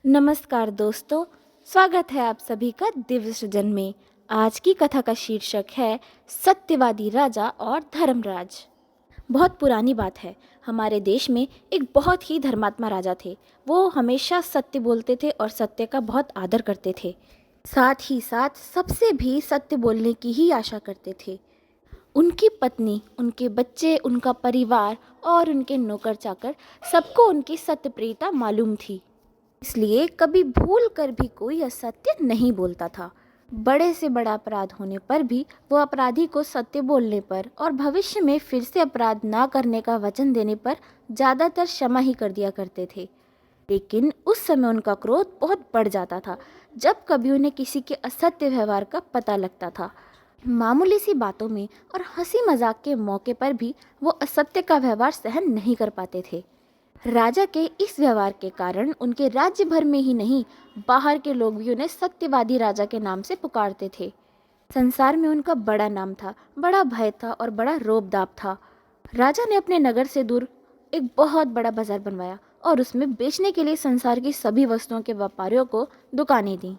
नमस्कार दोस्तों, स्वागत है आप सभी का दिव्य सृजन में। आज की कथा का शीर्षक है सत्यवादी राजा और धर्मराज। बहुत पुरानी बात है। हमारे देश में एक बहुत ही धर्मात्मा राजा थे। वो हमेशा सत्य बोलते थे और सत्य का बहुत आदर करते थे। साथ ही साथ सबसे भी सत्य बोलने की ही आशा करते थे। उनकी पत्नी, उनके बच्चे, उनका परिवार और उनके नौकर चाकर सबको उनकी सत्यप्रियता मालूम थी। इसलिए कभी भूल कर भी कोई असत्य नहीं बोलता था। बड़े से बड़ा अपराध होने पर भी वो अपराधी को सत्य बोलने पर और भविष्य में फिर से अपराध ना करने का वचन देने पर ज़्यादातर क्षमा ही कर दिया करते थे। लेकिन उस समय उनका क्रोध बहुत बढ़ जाता था जब कभी उन्हें किसी के असत्य व्यवहार का पता लगता था। मामूली सी बातों में और हंसी मजाक के मौके पर भी वो असत्य का व्यवहार सहन नहीं कर पाते थे। राजा के इस व्यवहार के कारण उनके राज्य भर में ही नहीं, बाहर के लोग भी उन्हें सत्यवादी राजा के नाम से पुकारते थे। संसार में उनका बड़ा नाम था, बड़ा भय था और बड़ा रोब-दाब था। राजा ने अपने नगर से दूर एक बहुत बड़ा बाजार बनवाया और उसमें बेचने के लिए संसार की सभी वस्तुओं के व्यापारियों को दुकानें दी।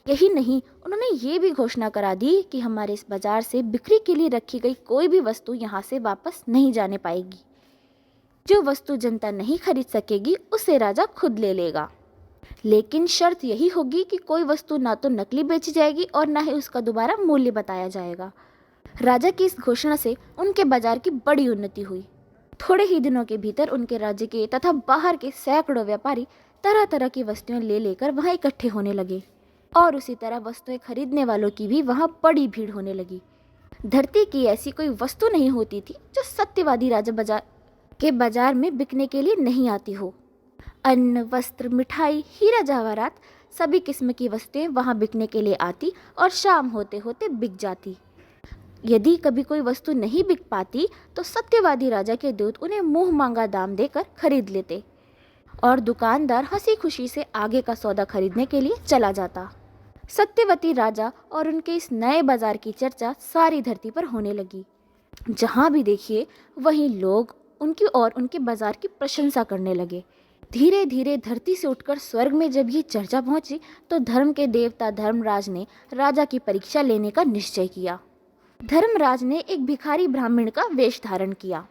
यही नहीं, उन्होंने ये भी घोषणा करा दी कि हमारे इस बाजार से बिक्री के लिए रखी गई कोई भी वस्तु यहाँ से वापस नहीं जाने पाएगी। जो वस्तु जनता नहीं खरीद सकेगी उसे राजा खुद ले लेगा। लेकिन शर्त यही होगी कि कोई वस्तु ना तो नकली बेची जाएगी और ना ही उसका दोबारा मूल्य बताया जाएगा। राजा की इस घोषणा से उनके बाजार की बड़ी उन्नति हुई। थोड़े ही दिनों के भीतर उनके राज्य के तथा बाहर के सैकड़ों व्यापारी तरह तरह की वस्तुएं ले लेकर वहां इकट्ठे होने लगे और उसी तरह वस्तुएं खरीदने वालों की भी वहां बड़ी भीड़ होने लगी। धरती की ऐसी कोई वस्तु नहीं होती थी जो सत्यवादी राजा बाजार में बिकने के लिए नहीं आती हो। अन्न, वस्त्र, मिठाई, हीरा जवाहरात सभी किस्म की वस्तुएं वहां बिकने के लिए आती और शाम होते होते बिक जाती। यदि कभी कोई वस्तु नहीं बिक पाती तो सत्यवादी राजा के दूत उन्हें मुंह मांगा दाम देकर खरीद लेते और दुकानदार हंसी खुशी से आगे का सौदा खरीदने के लिए चला जाता। सत्यवती राजा और उनके इस नए बाजार की चर्चा सारी धरती पर होने लगी। जहां भी देखिए वहीं लोग उनकी और उनके बाजार की प्रशंसा करने लगे। धीरे धीरे धरती से उठकर स्वर्ग में जब ये चर्चा पहुंची तो धर्म के देवता धर्मराज ने राजा की परीक्षा लेने का निश्चय किया। धर्मराज ने एक भिखारी ब्राह्मण का वेश धारण किया।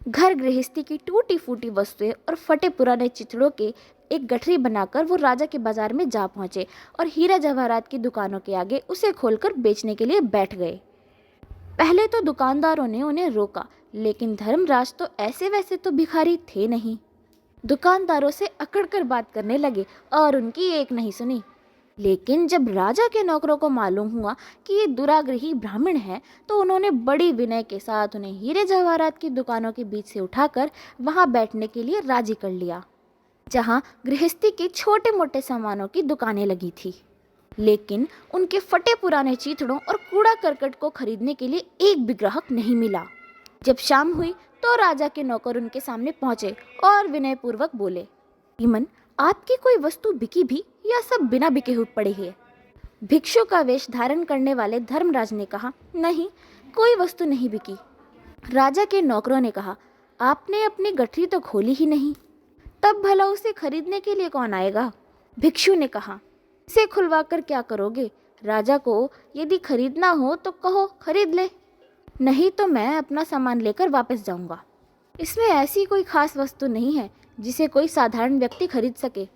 घर गृहस्थी की टूटी फूटी वस्तुएं और फटे पुराने चिथड़ों के एक गठरी बनाकर वो राजा के बाजार में जा पहुंचे और हीरा जवाहरात की दुकानों के आगे उसे खोलकर बेचने के लिए बैठ गए। पहले तो दुकानदारों ने उन्हें रोका, लेकिन धर्मराज तो ऐसे वैसे तो भिखारी थे नहीं। दुकानदारों से अकड़कर बात करने लगे और उनकी एक नहीं सुनी। लेकिन जब राजा के नौकरों को मालूम हुआ कि ये दुराग्रही ब्राह्मण है तो उन्होंने बड़ी विनय के साथ उन्हें हीरे जवाहरात की दुकानों के बीच से उठाकर वहां बैठने के लिए राजी कर लिया, जहां गृहस्थी के छोटे मोटे सामानों की दुकानें लगी थी। लेकिन उनके फटे पुराने चीथड़ों और कूड़ा करकट को खरीदने के लिए एक भी ग्राहक नहीं मिला। जब शाम हुई तो राजा के नौकर उनके सामने पहुंचे और विनयपूर्वक बोले, श्रीमन, आपकी कोई वस्तु बिकी भी या सब बिना बिके हुए पड़े हैं? भिक्षु का वेश धारण करने वाले धर्मराज ने कहा, नहीं, कोई वस्तु नहीं बिकी। राजा के नौकरों ने कहा, आपने अपनी गठरी तो खोली ही नहीं, तब भला उसे खरीदने के लिए कौन आएगा? भिक्षु ने कहा, इसे खुलवा कर क्या करोगे? राजा को यदि खरीदना हो तो कहो, खरीद ले, नहीं तो मैं अपना सामान लेकर वापस जाऊंगा। इसमें ऐसी कोई खास वस्तु नहीं है जिसे कोई साधारण व्यक्ति खरीद सके।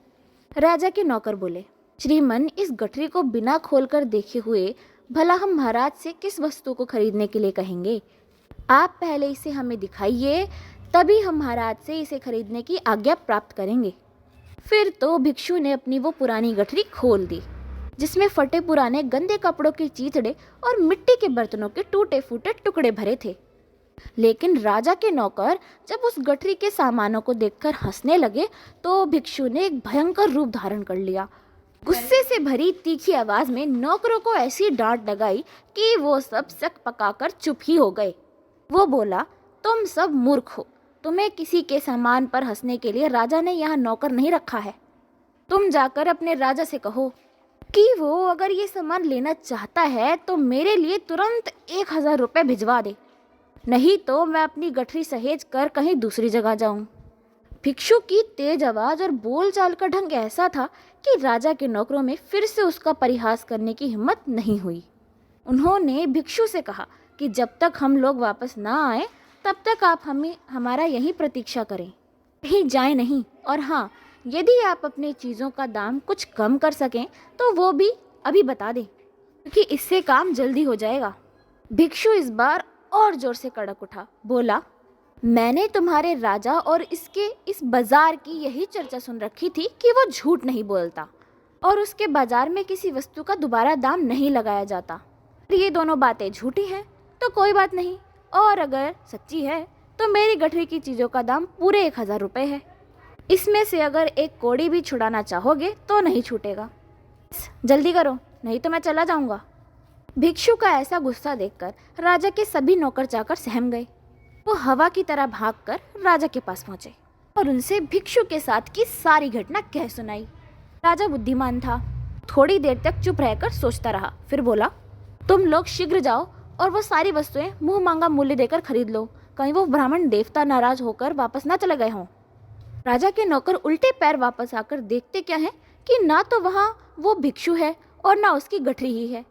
राजा के नौकर बोले, श्रीमन, इस गठरी को बिना खोलकर देखे हुए भला हम महाराज से किस वस्तु को खरीदने के लिए कहेंगे? आप पहले इसे हमें दिखाइए, तभी हम महाराज से इसे खरीदने की आज्ञा प्राप्त करेंगे। फिर तो भिक्षु ने अपनी वो पुरानी गठरी खोल दी जिसमें फटे पुराने गंदे कपड़ों के चीथड़े और मिट्टी के बर्तनों के टूटे फूटे टुकड़े भरे थे। लेकिन राजा के नौकर जब उस गठरी के सामानों को देखकर हंसने लगे तो भिक्षु ने एक भयंकर रूप धारण कर लिया। गुस्से से भरी तीखी आवाज में नौकरों को ऐसी डांट लगाई कि वो सब सक पकाकर चुप ही हो गए। वो बोला, तुम सब मूर्ख हो। तुम्हें किसी के सामान पर हंसने के लिए राजा ने यहाँ नौकर नहीं रखा है। तुम जाकर अपने राजा से कहो कि वो अगर ये सामान लेना चाहता है तो मेरे लिए तुरंत 1000 रुपये भिजवा दे, नहीं तो मैं अपनी गठरी सहेज कर कहीं दूसरी जगह जाऊं। भिक्षु की तेज आवाज और बोलचाल का ढंग ऐसा था कि राजा के नौकरों में फिर से उसका परिहास करने की हिम्मत नहीं हुई। उन्होंने भिक्षु से कहा कि जब तक हम लोग वापस ना आए तब तक आप हमारा यहीं प्रतीक्षा करें, कहीं जाए नहीं। और हाँ, यदि आप अपनी चीज़ों का दाम कुछ कम कर सकें तो वो भी अभी बता दें, क्योंकि इससे काम जल्दी हो जाएगा। भिक्षु इस बार और जोर से कड़क उठा, बोला, मैंने तुम्हारे राजा और इसके इस बाजार की यही चर्चा सुन रखी थी कि वो झूठ नहीं बोलता और उसके बाजार में किसी वस्तु का दोबारा दाम नहीं लगाया जाता। ये दोनों बातें झूठी हैं तो कोई बात नहीं, और अगर सच्ची है तो मेरी गठरी की चीज़ों का दाम पूरे 1000 रुपये है। इसमें से अगर एक कौड़ी भी छुड़ाना चाहोगे तो नहीं छूटेगा। जल्दी करो, नहीं तो मैं चला जाऊंगा। भिक्षु का ऐसा गुस्सा देखकर राजा के सभी नौकर चाकर सहम गए। वो हवा की तरह भागकर राजा के पास पहुंचे और उनसे भिक्षु के साथ की सारी घटना कह सुनाई। राजा बुद्धिमान था, थोड़ी देर तक चुप रहकर सोचता रहा, फिर बोला, तुम लोग शीघ्र जाओ और वो सारी वस्तुएं मुंह मांगा मूल्य देकर खरीद लो, कहीं वो ब्राह्मण देवता नाराज होकर वापस ना चले गए हों। राजा के नौकर उल्टे पैर वापस आकर देखते क्या है कि ना तो वहाँ वो भिक्षु है और ना उसकी गठरी ही है।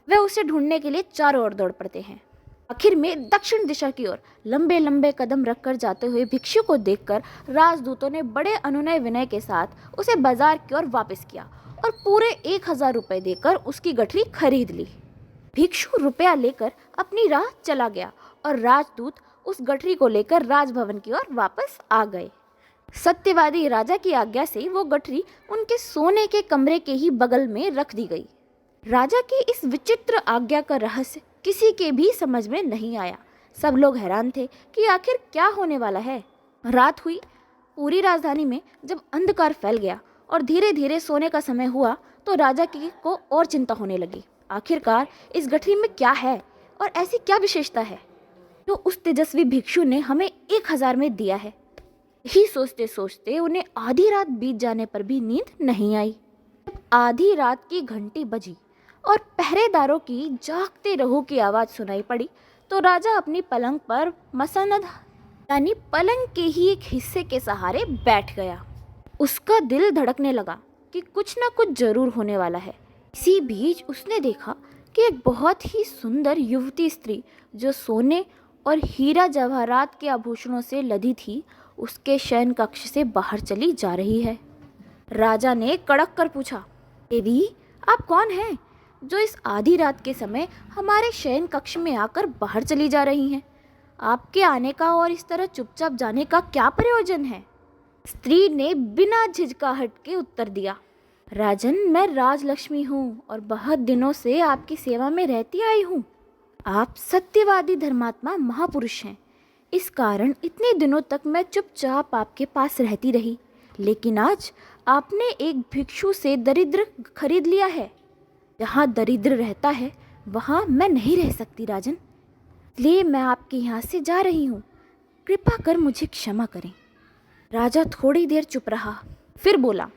वे उसे ढूंढने के लिए चारों ओर दौड़ पड़ते हैं। आखिर में दक्षिण दिशा की ओर लंबे लंबे कदम रखकर जाते हुए भिक्षु को देखकर राजदूतों ने बड़े अनुनय विनय के साथ उसे बाजार की ओर वापस किया और पूरे 1000 रुपये देकर उसकी गठरी खरीद ली। भिक्षु रुपया लेकर अपनी राह चला गया और राजदूत उस गठरी को लेकर राजभवन की ओर वापस आ गए। सत्यवादी राजा की आज्ञा से वो गठरी उनके सोने के कमरे के ही बगल में रख दी गई। राजा की इस विचित्र आज्ञा का रहस्य किसी के भी समझ में नहीं आया। सब लोग हैरान थे कि आखिर क्या होने वाला है। रात हुई। पूरी राजधानी में जब अंधकार फैल गया और धीरे धीरे सोने का समय हुआ तो राजा की को और चिंता होने लगी। आखिरकार इस गठरी में क्या है और ऐसी क्या विशेषता है जो उस तेजस्वी भिक्षु ने हमें 1000 में दिया है। यही सोचते सोचते उन्हें आधी रात बीत जाने पर भी नींद नहीं आई। जब आधी रात की घंटी बजी और पहरेदारों की जागते रहो की आवाज़ सुनाई पड़ी तो राजा अपनी पलंग पर मसनद यानी पलंग के ही एक हिस्से के सहारे बैठ गया। उसका दिल धड़कने लगा कि कुछ न कुछ जरूर होने वाला है। इसी बीच उसने देखा कि एक बहुत ही सुंदर युवती स्त्री जो सोने और हीरा जवाहरात के आभूषणों से लदी थी उसके शयन कक्ष से बाहर चली जा रही है। राजा ने कड़क कर पूछा, देवी आप कौन हैं जो इस आधी रात के समय हमारे शयन कक्ष में आकर बाहर चली जा रही हैं? आपके आने का और इस तरह चुपचाप जाने का क्या प्रयोजन है? स्त्री ने बिना झिझकाहट के उत्तर दिया, राजन मैं राजलक्ष्मी हूँ और बहुत दिनों से आपकी सेवा में रहती आई हूँ। आप सत्यवादी धर्मात्मा महापुरुष हैं, इस कारण इतने दिनों तक मैं चुपचाप आपके पास रहती रही, लेकिन आज आपने एक भिक्षु से दरिद्र खरीद लिया है। जहाँ दरिद्र रहता है वहाँ मैं नहीं रह सकती राजन, इसलिए मैं आपके यहाँ से जा रही हूँ, कृपा कर मुझे क्षमा करें। राजा थोड़ी देर चुप रहा, फिर बोला,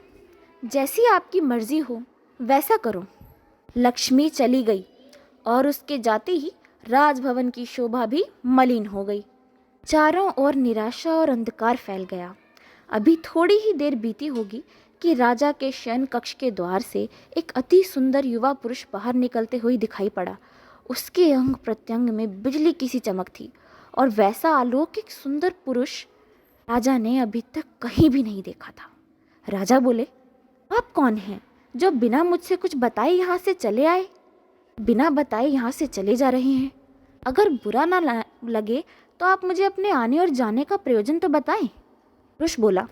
जैसी आपकी मर्जी हो वैसा करो। लक्ष्मी चली गई और उसके जाते ही राजभवन की शोभा भी मलिन हो गई। चारों ओर निराशा और अंधकार फैल गया। अभी थोड़ी ही देर बीती होगी कि राजा के शयन कक्ष के द्वार से एक अति सुंदर युवा पुरुष बाहर निकलते हुए दिखाई पड़ा। उसके अंग प्रत्यंग में बिजली की सी चमक थी और वैसा अलौकिक सुंदर पुरुष राजा ने अभी तक कहीं भी नहीं देखा था। राजा बोले, आप कौन हैं जो बिना मुझसे कुछ बताए यहाँ से चले आए, बिना बताए यहाँ से चले जा रहे हैं? अगर बुरा ना लगे तो आप मुझे अपने आने और जाने का प्रयोजन तो बताएं। पुरुष बोला,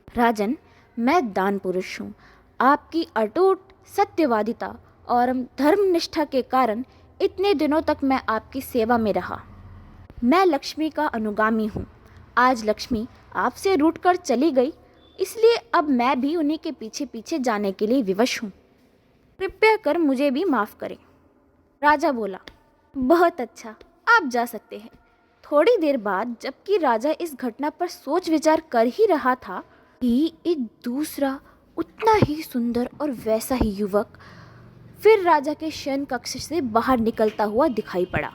राजन मैं दान पुरुष हूँ। आपकी अटूट सत्यवादिता और धर्मनिष्ठा के कारण इतने दिनों तक मैं आपकी सेवा में रहा। मैं लक्ष्मी का अनुगामी हूँ। आज लक्ष्मी आपसे रूठकर चली गई, इसलिए अब मैं भी उन्हीं के पीछे पीछे जाने के लिए विवश हूँ। कृपया कर मुझे भी माफ़ करें। राजा बोला, बहुत अच्छा, आप जा सकते हैं। थोड़ी देर बाद जबकि राजा इस घटना पर सोच विचार कर ही रहा था कि एक दूसरा उतना ही सुंदर और वैसा ही युवक फिर राजा के शयन कक्ष से बाहर निकलता हुआ दिखाई पड़ा।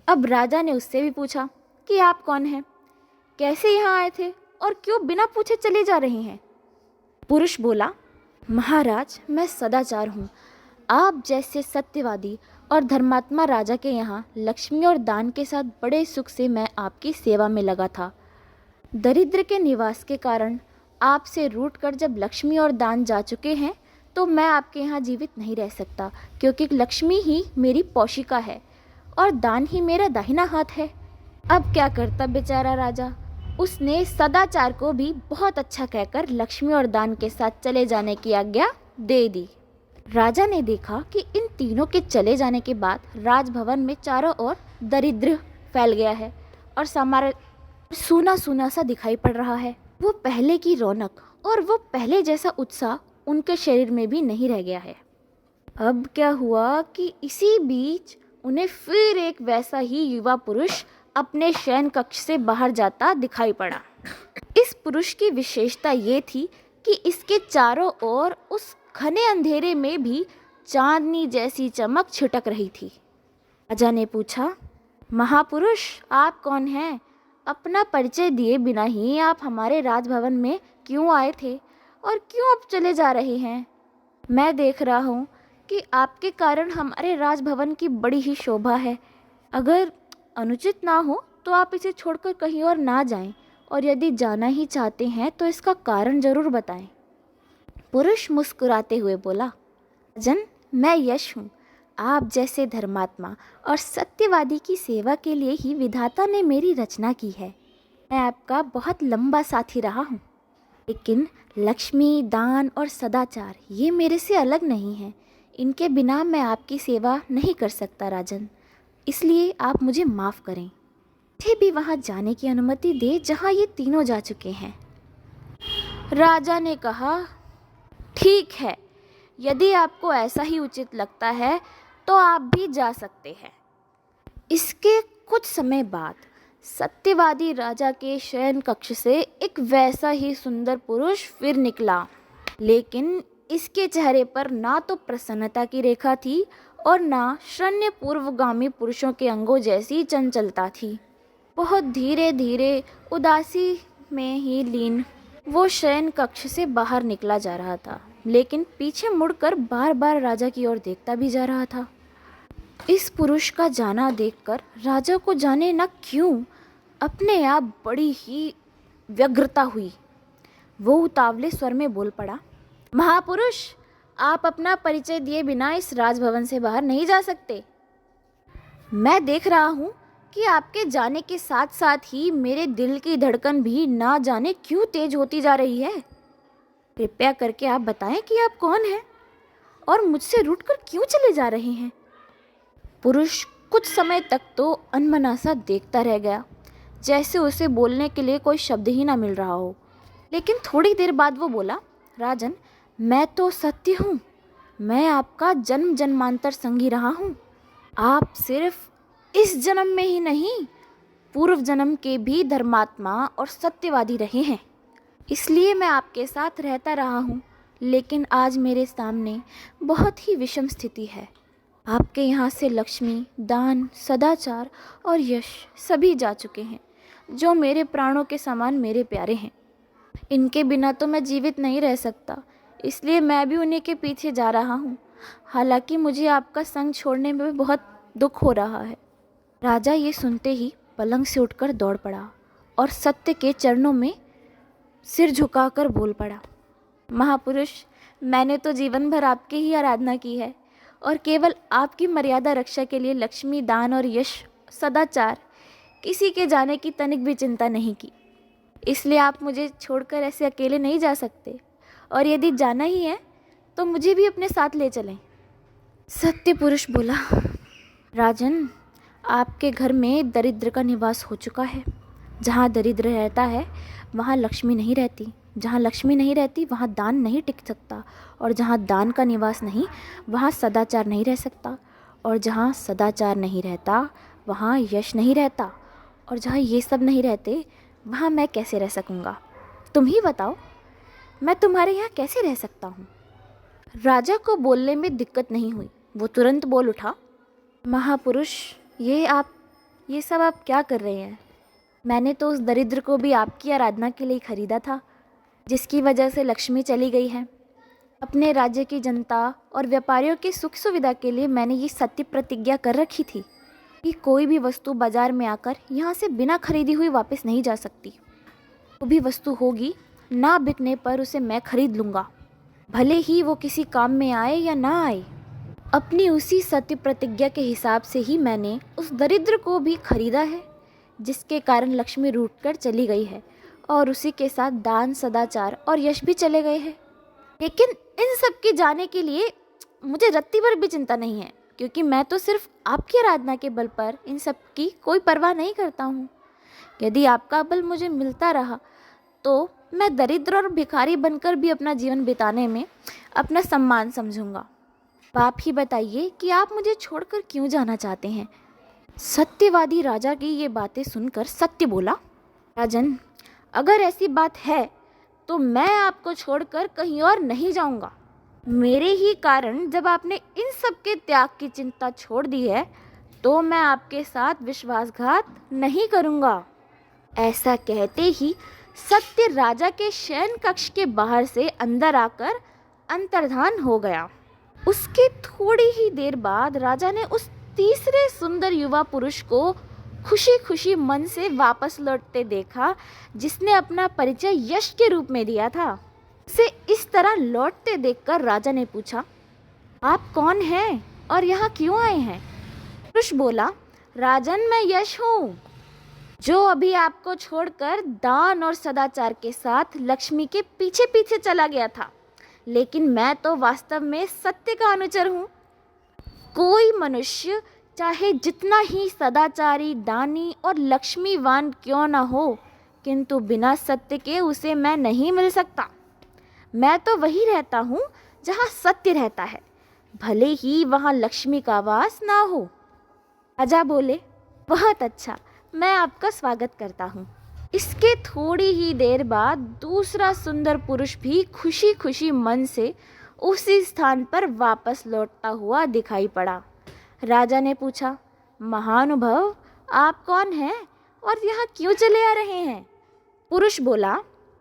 अब राजा ने उससे भी पूछा कि आप कौन हैं, कैसे यहाँ आए थे और क्यों बिना पूछे चले जा रहे हैं? पुरुष बोला, महाराज, मैं सदाचार हूँ। आप जैसे सत्यवादी और धर्मात्मा राजा के यहाँ लक्ष्मी और दान के साथ बड़े सुख से मैं आपकी सेवा में लगा था। दरिद्र के निवास के कारण आपसे रूठ कर जब लक्ष्मी और दान जा चुके हैं तो मैं आपके यहाँ जीवित नहीं रह सकता, क्योंकि लक्ष्मी ही मेरी पोशिका है और दान ही मेरा दाहिना हाथ है। अब क्या करता बेचारा राजा। उसने सदाचार को भी बहुत अच्छा कहकर लक्ष्मी और दान के साथ चले जाने की आज्ञा दे दी। राजा ने देखा कि इन तीनों के चले जाने के बाद राजभवन में चारों ओर दरिद्र फैल गया है और सामान्य सूना सूना सा दिखाई पड़ रहा है। वो पहले की रौनक और वो पहले जैसा उत्साह उनके शरीर में भी नहीं रह गया है। अब क्या हुआ कि इसी बीच उन्हें फिर एक वैसा ही युवा पुरुष अपने शयन कक्ष से बाहर जाता दिखाई पड़ा। इस पुरुष की विशेषता ये थी कि इसके चारों ओर उस घने अंधेरे में भी चांदनी जैसी चमक छिटक रही थी। राजा ने पूछा, महापुरुष, आप कौन हैं? अपना परिचय दिए बिना ही आप हमारे राजभवन में क्यों आए थे और क्यों अब चले जा रहे हैं? मैं देख रहा हूँ कि आपके कारण हमारे राजभवन की बड़ी ही शोभा है। अगर अनुचित ना हो तो आप इसे छोड़कर कहीं और ना जाएं, और यदि जाना ही चाहते हैं तो इसका कारण जरूर बताएं। पुरुष मुस्कुराते हुए बोला, राजन, मैं यश हूँ। आप जैसे धर्मात्मा और सत्यवादी की सेवा के लिए ही विधाता ने मेरी रचना की है। मैं आपका बहुत लंबा साथी रहा हूँ, लेकिन लक्ष्मी, दान और सदाचार ये मेरे से अलग नहीं हैं। इनके बिना मैं आपकी सेवा नहीं कर सकता राजन, इसलिए आप मुझे माफ़ करें। मुझे भी वहाँ जाने की अनुमति दे जहाँ ये तीनों जा चुके हैं। राजा ने कहा, ठीक है, यदि आपको ऐसा ही उचित लगता है तो आप भी जा सकते हैं। इसके कुछ समय बाद सत्यवादी राजा के शयन कक्ष से एक वैसा ही सुंदर पुरुष फिर निकला, लेकिन इसके चेहरे पर ना तो प्रसन्नता की रेखा थी और ना शून्य पूर्वगामी पुरुषों के अंगों जैसी चंचलता थी। बहुत धीरे धीरे उदासी में ही लीन वो शयन कक्ष से बाहर निकला जा रहा था, लेकिन पीछे मुड़कर बार बार राजा की ओर देखता भी जा रहा था। इस पुरुष का जाना देखकर राजा को जाने न क्यों अपने आप बड़ी ही व्यग्रता हुई। वो उतावले स्वर में बोल पड़ा, महापुरुष, आप अपना परिचय दिए बिना इस राजभवन से बाहर नहीं जा सकते। मैं देख रहा हूँ कि आपके जाने के साथ साथ ही मेरे दिल की धड़कन भी ना जाने क्यों तेज होती जा रही है। कृपया करके आप बताएं कि आप कौन हैं और मुझसे रूठकर क्यों चले जा रहे हैं। पुरुष कुछ समय तक तो अनमना सा देखता रह गया, जैसे उसे बोलने के लिए कोई शब्द ही ना मिल रहा हो। लेकिन थोड़ी देर बाद वो बोला, राजन, मैं तो सत्य हूँ। मैं आपका जन्म जन्मांतर संगी रहा हूँ। आप सिर्फ इस जन्म में ही नहीं, पूर्व जन्म के भी धर्मात्मा और सत्यवादी रहे हैं, इसलिए मैं आपके साथ रहता रहा हूँ। लेकिन आज मेरे सामने बहुत ही विषम स्थिति है। आपके यहाँ से लक्ष्मी, दान, सदाचार और यश सभी जा चुके हैं, जो मेरे प्राणों के समान मेरे प्यारे हैं। इनके बिना तो मैं जीवित नहीं रह सकता, इसलिए मैं भी उन्हीं के पीछे जा रहा हूँ। हालांकि मुझे आपका संग छोड़ने में बहुत दुख हो रहा है। राजा ये सुनते ही पलंग से उठकर दौड़ पड़ा और सत्य के चरणों में सिर झुकाकर बोल पड़ा, महापुरुष, मैंने तो जीवन भर आपकी ही आराधना की है और केवल आपकी मर्यादा रक्षा के लिए लक्ष्मी, दान और यश, सदाचार किसी के जाने की तनिक भी चिंता नहीं की। इसलिए आप मुझे छोड़कर ऐसे अकेले नहीं जा सकते, और यदि जाना ही है तो मुझे भी अपने साथ ले चलें। सत्य पुरुष बोला, राजन, आपके घर में दरिद्र का निवास हो चुका है। जहाँ दरिद्र रहता है वहाँ लक्ष्मी नहीं रहती, जहाँ लक्ष्मी नहीं रहती वहाँ दान नहीं टिक सकता, और जहाँ दान का निवास नहीं वहाँ सदाचार नहीं रह सकता, और जहाँ सदाचार नहीं रहता वहाँ यश नहीं रहता, और जहाँ ये सब नहीं रहते वहाँ मैं कैसे रह सकूँगा। तुम ही बताओ, मैं तुम्हारे यहाँ कैसे रह सकता हूँ। राजा को बोलने में दिक्कत नहीं हुई। वो तुरंत बोल उठा, महापुरुष, ये सब आप क्या कर रहे हैं। मैंने तो उस दरिद्र को भी आपकी आराधना के लिए खरीदा था, जिसकी वजह से लक्ष्मी चली गई है। अपने राज्य की जनता और व्यापारियों की सुख सुविधा के लिए मैंने ये सत्य प्रतिज्ञा कर रखी थी कि कोई भी वस्तु बाजार में आकर यहाँ से बिना खरीदी हुई वापस नहीं जा सकती। जो भी वस्तु होगी, ना बिकने पर उसे मैं खरीद लूँगा, भले ही वो किसी काम में आए या ना आए। अपनी उसी सत्य प्रतिज्ञा के हिसाब से ही मैंने उस दरिद्र को भी खरीदा है, जिसके कारण लक्ष्मी रूठकर चली गई है और उसी के साथ दान, सदाचार और यश भी चले गए हैं। लेकिन इन सब के जाने के लिए मुझे रत्ती भर भी चिंता नहीं है, क्योंकि मैं तो सिर्फ आपकी आराधना के बल पर इन सब की कोई परवाह नहीं करता हूँ। यदि आपका बल मुझे मिलता रहा तो मैं दरिद्र और भिखारी बनकर भी अपना जीवन बिताने में अपना सम्मान समझूंगा। आप ही बताइए कि आप मुझे छोड़कर क्यों जाना चाहते हैं। सत्यवादी राजा की ये बातें सुनकर सत्य बोला, राजन, अगर ऐसी बात है तो मैं आपको छोड़कर कहीं और नहीं जाऊंगा। मेरे ही कारण जब आपने इन सब के त्याग की चिंता छोड़ दी है, तो मैं आपके साथ विश्वासघात नहीं करूंगा। ऐसा कहते ही सत्य राजा के शयन कक्ष के बाहर से अंदर आकर अंतर्धान हो गया। उसके थोड़ी ही देर बाद राजा ने उस तीसरे सुंदर युवा पुरुष को खुशी खुशी मन से वापस लौटते देखा, जिसने अपना परिचय यश के रूप में दिया था। उसे इस तरह लौटते देखकर राजा ने पूछा, आप कौन हैं और यहाँ क्यों आए हैं? पुरुष बोला, राजन, मैं यश हूँ, जो अभी आपको छोड़कर दान और सदाचार के साथ लक्ष्मी के पीछे पीछे चला गया था। लेकिन मैं तो वास्तव में सत्य का अनुचर हूँ। कोई मनुष्य चाहे जितना ही सदाचारी, दानी और लक्ष्मीवान क्यों न हो, किंतु बिना सत्य के उसे मैं नहीं मिल सकता। मैं तो वही रहता हूँ जहाँ सत्य रहता है, भले ही वहाँ लक्ष्मी का वास ना हो। राजा बोले, बहुत अच्छा, मैं आपका स्वागत करता हूँ। इसके थोड़ी ही देर बाद दूसरा सुंदर पुरुष भी खुशी खुशी मन से उसी स्थान पर वापस लौटता हुआ दिखाई पड़ा। राजा ने पूछा, महानुभाव, आप कौन हैं और यहाँ क्यों चले आ रहे हैं? पुरुष बोला,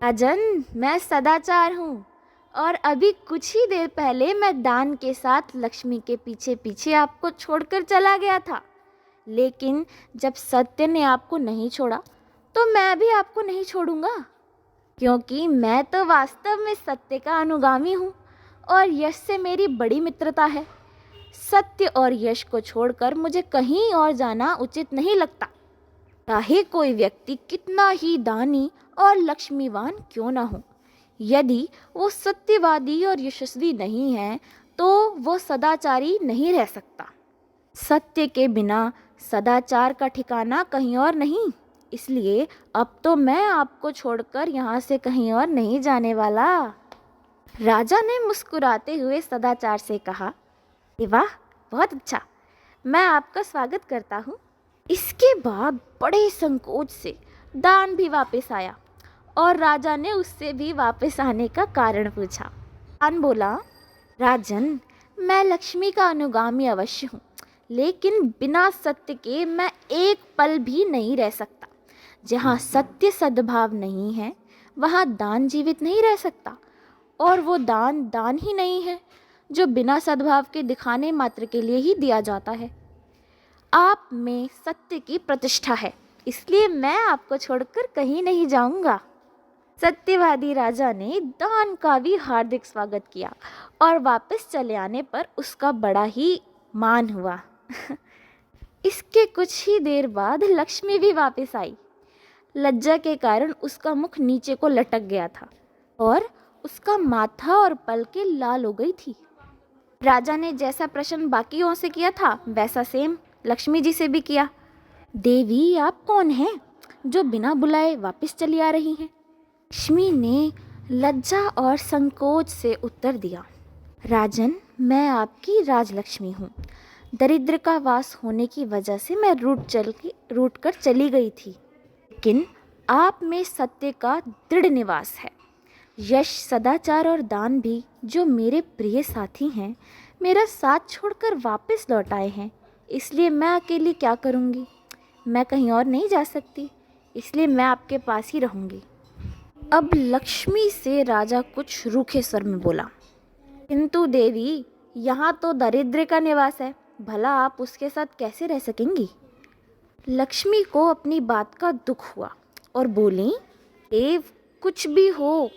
राजन, मैं सदाचार हूँ और अभी कुछ ही देर पहले मैं दान के साथ लक्ष्मी के पीछे पीछे आपको छोड़कर चला गया था। लेकिन जब सत्य ने आपको नहीं छोड़ा तो मैं भी आपको नहीं छोड़ूंगा, क्योंकि मैं तो वास्तव में सत्य का अनुगामी हूँ और यश से मेरी बड़ी मित्रता है। सत्य और यश को छोड़कर मुझे कहीं और जाना उचित नहीं लगता। चाहे कोई व्यक्ति कितना ही दानी और लक्ष्मीवान क्यों ना हो, यदि वो सत्यवादी और यशस्वी नहीं है तो वो सदाचारी नहीं रह सकता। सत्य के बिना सदाचार का ठिकाना कहीं और नहीं। इसलिए अब तो मैं आपको छोड़कर यहाँ से कहीं और नहीं जाने वाला। राजा ने मुस्कुराते हुए सदाचार से कहा, वाह, बहुत अच्छा, मैं आपका स्वागत करता हूँ। इसके बाद बड़े संकोच से दान भी वापस आया और राजा ने उससे भी वापस आने का कारण पूछा। दान बोला, राजन, मैं लक्ष्मी का अनुगामी अवश्य हूँ, लेकिन बिना सत्य के मैं एक पल भी नहीं रह सकता। जहाँ सत्य सद्भाव नहीं है, वहाँ दान जीवित नहीं रह सकता, और वो दान दान ही नहीं है जो बिना सद्भाव के दिखाने मात्र के लिए ही दिया जाता है। आप में सत्य की प्रतिष्ठा है, इसलिए मैं आपको छोड़कर कहीं नहीं जाऊंगा। सत्यवादी राजा ने दान का भी हार्दिक स्वागत किया और वापस चले आने पर उसका बड़ा ही मान हुआ। इसके कुछ ही देर बाद लक्ष्मी भी वापस आई। लज्जा के कारण उसका मुख नीचे को लटक गया था और उसका माथा और पलकें लाल हो गई थी। राजा ने जैसा प्रश्न बाकियों से किया था वैसा सेम लक्ष्मी जी से भी किया। देवी, आप कौन हैं जो बिना बुलाए वापस चली आ रही हैं? लक्ष्मी ने लज्जा और संकोच से उत्तर दिया, राजन, मैं आपकी राजलक्ष्मी हूँ। दरिद्र का वास होने की वजह से मैं रूठ कर चली गई थी, लेकिन आप में सत्य का दृढ़ निवास है। यश, सदाचार और दान भी, जो मेरे प्रिय साथी हैं, मेरा साथ छोड़कर वापस लौट आए हैं। इसलिए मैं अकेली क्या करूँगी? मैं कहीं और नहीं जा सकती, इसलिए मैं आपके पास ही रहूँगी। अब लक्ष्मी से राजा कुछ रूखे स्वर में बोला, किंतु देवी, यहाँ तो दरिद्र का निवास है, भला आप उसके साथ कैसे रह सकेंगी? लक्ष्मी को अपनी बात का दुख हुआ और बोली, देव, कुछ भी हो,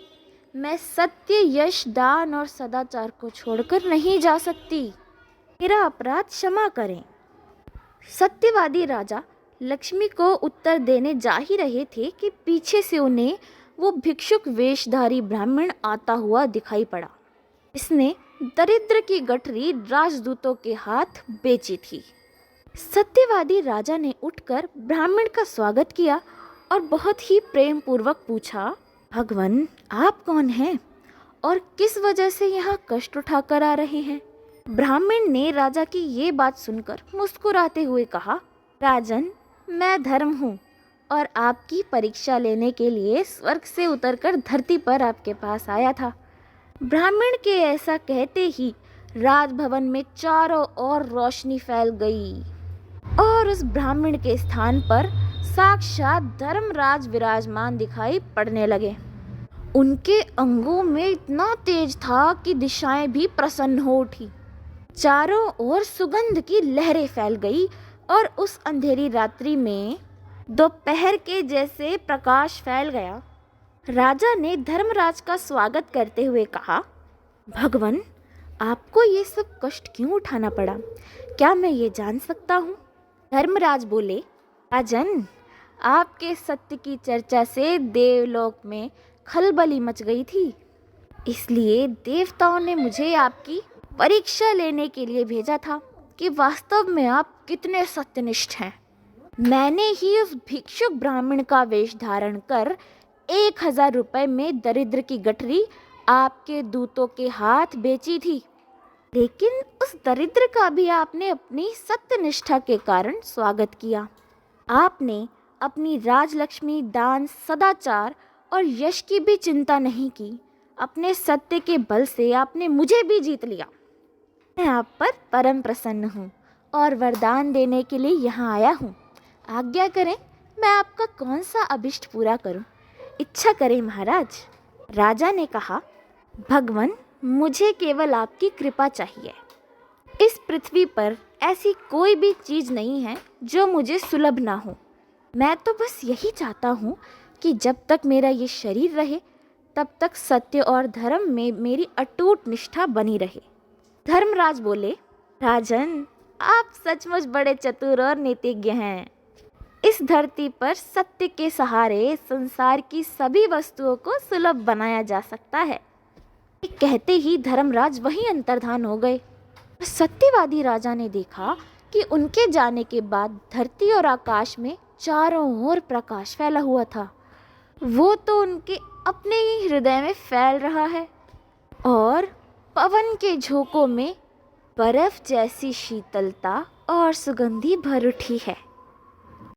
मैं सत्य, यश, दान और सदाचार को छोड़कर नहीं जा सकती। मेरा अपराध क्षमा करें। सत्यवादी राजा लक्ष्मी को उत्तर देने जा ही रहे थे कि पीछे से उन्हें वो भिक्षुक वेशधारी ब्राह्मण आता हुआ दिखाई पड़ा। इसने दरिद्र की गठरी राजदूतों के हाथ बेची थी। सत्यवादी राजा ने उठकर ब्राह्मण का स्वागत किया और बहुत ही प्रेम पूर्वक पूछा, भगवन, आप कौन हैं और किस वजह से यहाँ कष्ट उठाकर आ रहे हैं? ब्राह्मण ने राजा की ये बात सुनकर मुस्कुराते हुए कहा, राजन, मैं धर्म हूँ और आपकी परीक्षा लेने के लिए स्वर्ग से उतरकर धरती पर आपके पास आया था। ब्राह्मण के ऐसा कहते ही राजभवन में चारों ओर रोशनी फैल गई और उस ब्राह्मण के स्थान पर साक्षात धर्मराज विराजमान दिखाई पड़ने लगे। उनके अंगों में इतना तेज था कि दिशाएं भी प्रसन्न हो उठी। चारों ओर सुगंध की लहरें फैल गई और उस अंधेरी रात्रि में दोपहर के जैसे प्रकाश फैल गया। राजा ने धर्मराज का स्वागत करते हुए कहा, भगवन, आपको ये सब कष्ट क्यों उठाना पड़ा? क्या मैं ये जान सकता हूँ? धर्मराज बोले, राजन, आपके सत्य की चर्चा से देवलोक में खलबली मच गई थी, इसलिए देवताओं ने मुझे आपकी परीक्षा लेने के लिए भेजा था कि वास्तव में आप कितने सत्यनिष्ठ हैं। मैंने ही उस भिक्षुक ब्राह्मण का वेश धारण कर 1000 रुपये में दरिद्र की गठरी आपके दूतों के हाथ बेची थी, लेकिन उस दरिद्र का भी आपने अपनी सत्यनिष्ठा के कारण स्वागत किया। आपने अपनी राजलक्ष्मी, दान, सदाचार और यश की भी चिंता नहीं की। अपने सत्य के बल से आपने मुझे भी जीत लिया। मैं आप पर परम प्रसन्न हूँ और वरदान देने के लिए यहाँ आया हूँ। आज्ञा करें, मैं आपका कौन सा अभिष्ट पूरा करूँ? इच्छा करें महाराज। राजा ने कहा, भगवन, मुझे केवल आपकी कृपा चाहिए। इस पृथ्वी पर ऐसी कोई भी चीज़ नहीं है जो मुझे सुलभ ना हो। मैं तो बस यही चाहता हूँ कि जब तक मेरा ये शरीर रहे तब तक सत्य और धर्म में मेरी अटूट निष्ठा बनी रहे। धर्मराज बोले, राजन, आप सचमुच बड़े चतुर और नीतिज्ञ हैं। इस धरती पर सत्य के सहारे संसार की सभी वस्तुओं को सुलभ बनाया जा सकता है। कहते ही धर्मराज वहीं अंतर्धान हो गए। सत्यवादी राजा ने देखा कि उनके जाने के बाद धरती और आकाश में चारों ओर प्रकाश फैला हुआ था। वो तो उनके अपने ही हृदय में फैल रहा है और पवन के झोंकों में बर्फ जैसी शीतलता और सुगंधी भर उठी है।